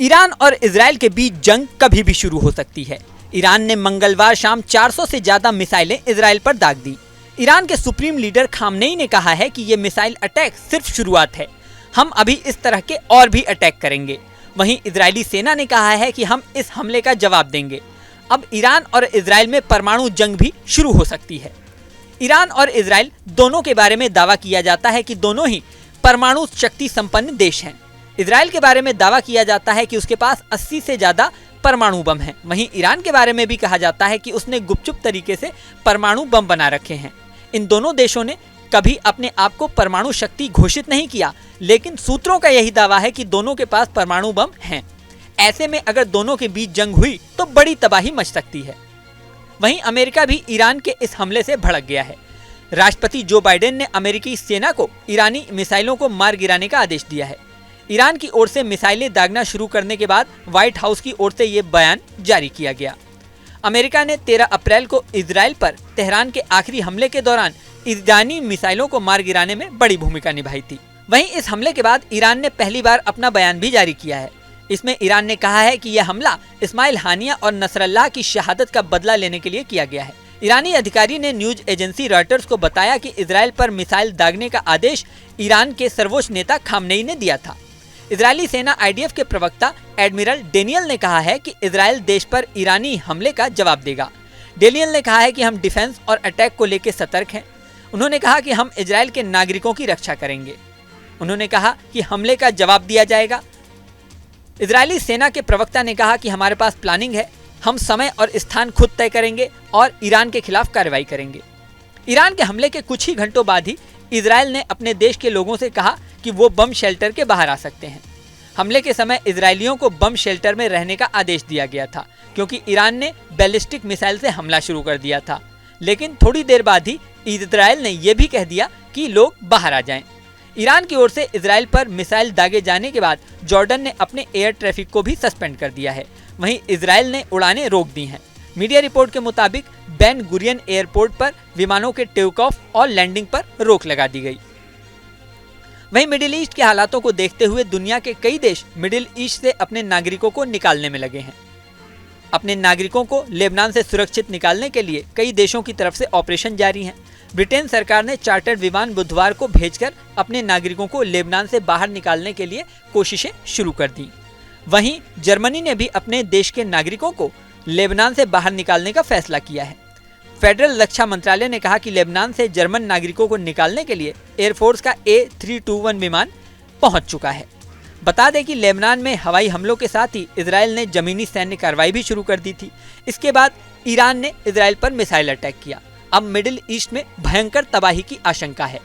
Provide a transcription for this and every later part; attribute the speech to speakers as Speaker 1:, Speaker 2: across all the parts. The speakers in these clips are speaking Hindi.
Speaker 1: ईरान और इजराइल के बीच जंग कभी भी शुरू हो सकती है। ईरान ने मंगलवार शाम 400 से ज्यादा मिसाइलें इजराइल पर दाग दी। ईरान के सुप्रीम लीडर खामनेई ने कहा है कि ये मिसाइल अटैक सिर्फ शुरुआत है, हम अभी इस तरह के और भी अटैक करेंगे। वहीं इजरायली सेना ने कहा है कि हम इस हमले का जवाब देंगे। अब ईरान और इजराइल में परमाणु जंग भी शुरू हो सकती है। ईरान और इजराइल दोनों के बारे में दावा किया जाता है कि दोनों ही परमाणु शक्ति संपन्न देश हैं। इजराइल के बारे में दावा किया जाता है कि उसके पास 80 से ज्यादा परमाणु बम हैं। वहीं ईरान के बारे में भी कहा जाता है कि उसने गुपचुप तरीके से परमाणु बम बना रखे हैं। इन दोनों देशों ने कभी अपने आप को परमाणु शक्ति घोषित नहीं किया, लेकिन सूत्रों का यही दावा है कि दोनों के पास परमाणु बम हैं। ऐसे में अगर दोनों के बीच जंग हुई तो बड़ी तबाही मच सकती है। वहीं अमेरिका भी ईरान के इस हमले से भड़क गया है। राष्ट्रपति जो बाइडेन ने अमेरिकी सेना को ईरानी मिसाइलों को मार गिराने का आदेश दिया है। ईरान की ओर से मिसाइलें दागना शुरू करने के बाद व्हाइट हाउस की ओर से ये बयान जारी किया गया। अमेरिका ने 13 अप्रैल को इजराइल पर तेहरान के आखिरी हमले के दौरान ईरानी मिसाइलों को मार गिराने में बड़ी भूमिका निभाई थी। वहीं इस हमले के बाद ईरान ने पहली बार अपना बयान भी जारी किया है। इसमें ईरान ने कहा है कि यह हमला इस्माइल हानिया और नसरल्लाह की शहादत का बदला लेने के लिए किया गया है। ईरानी अधिकारी ने न्यूज एजेंसी रॉयटर्स को बताया कि इजराइल पर मिसाइल दागने का आदेश ईरान के सर्वोच्च नेता खामनेई ने दिया था। इजरायली सेना IDF के प्रवक्ता एडमिरल डेनियल ने कहा है कि इजराइल देश पर ईरानी हमले का जवाब देगा। डेनियल ने कहा है कि हम डिफेंस और अटैक को लेकर सतर्क हैं। उन्होंने कहा कि हम इजराइल के नागरिकों की रक्षा करेंगे। उन्होंने कहा कि हमले का जवाब दिया जाएगा। इजरायली सेना के प्रवक्ता ने कहा कि हमारे पास प्लानिंग है, हम समय और स्थान खुद तय करेंगे और ईरान के खिलाफ कार्रवाई करेंगे। ईरान के हमले के कुछ ही घंटों बाद ही इजराइल ने अपने देश के लोगों से कहा कि वो बम शेल्टर के बाहर आ सकते हैं। हमले के समय इजरायलियों को बम शेल्टर में रहने का आदेश दिया गया था, क्योंकि ईरान ने बैलिस्टिक मिसाइल से हमला शुरू कर दिया था। लेकिन थोड़ी देर बाद ही इजराइल ने यह भी कह दिया कि लोग बाहर आ जाएं। ईरान की ओर से इजराइल पर मिसाइल दागे जाने के बाद जॉर्डन ने अपने एयर ट्रैफिक को भी सस्पेंड कर दिया है। वहीं इजराइल ने उड़ानें रोक दी हैं। मीडिया रिपोर्ट के मुताबिक बेन गुरियन एयरपोर्ट पर विमानों के टेक ऑफ और लैंडिंग पर रोक लगा दी गई। वहीं मिडिल ईस्ट के हालातों को देखते हुए दुनिया के कई देश मिडिल ईस्ट से अपने नागरिकों को निकालने में लगे हैं। अपने नागरिकों को लेबनान से सुरक्षित निकालने के लिए कई देशों की तरफ से ऑपरेशन जारी हैं। ब्रिटेन सरकार ने चार्टर्ड विमान बुधवार को भेजकर अपने नागरिकों को लेबनान से बाहर निकालने के लिए कोशिशें शुरू कर दी। वहीं जर्मनी ने भी अपने देश के नागरिकों को लेबनान से बाहर निकालने का फैसला किया है। फेडरल रक्षा मंत्रालय ने कहा कि लेबनान से जर्मन नागरिकों को निकालने के लिए एयरफोर्स का A321 विमान पहुंच चुका है। बता दें कि लेबनान में हवाई हमलों के साथ ही इजराइल ने जमीनी सैन्य कार्रवाई भी शुरू कर दी थी। इसके बाद ईरान ने इजराइल पर मिसाइल अटैक किया। अब मिडिल ईस्ट में भयंकर तबाही की आशंका है।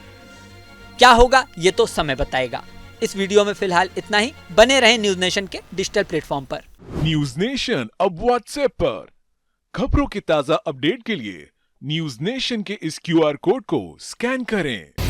Speaker 1: क्या होगा ये तो समय बताएगा। इस वीडियो में फिलहाल इतना ही। बने रहें न्यूज नेशन के डिजिटल प्लेटफॉर्म पर।
Speaker 2: न्यूज नेशन अब व्हाट्सएप पर खबरों की ताजा अपडेट के लिए न्यूज नेशन के इस QR कोड को स्कैन करें।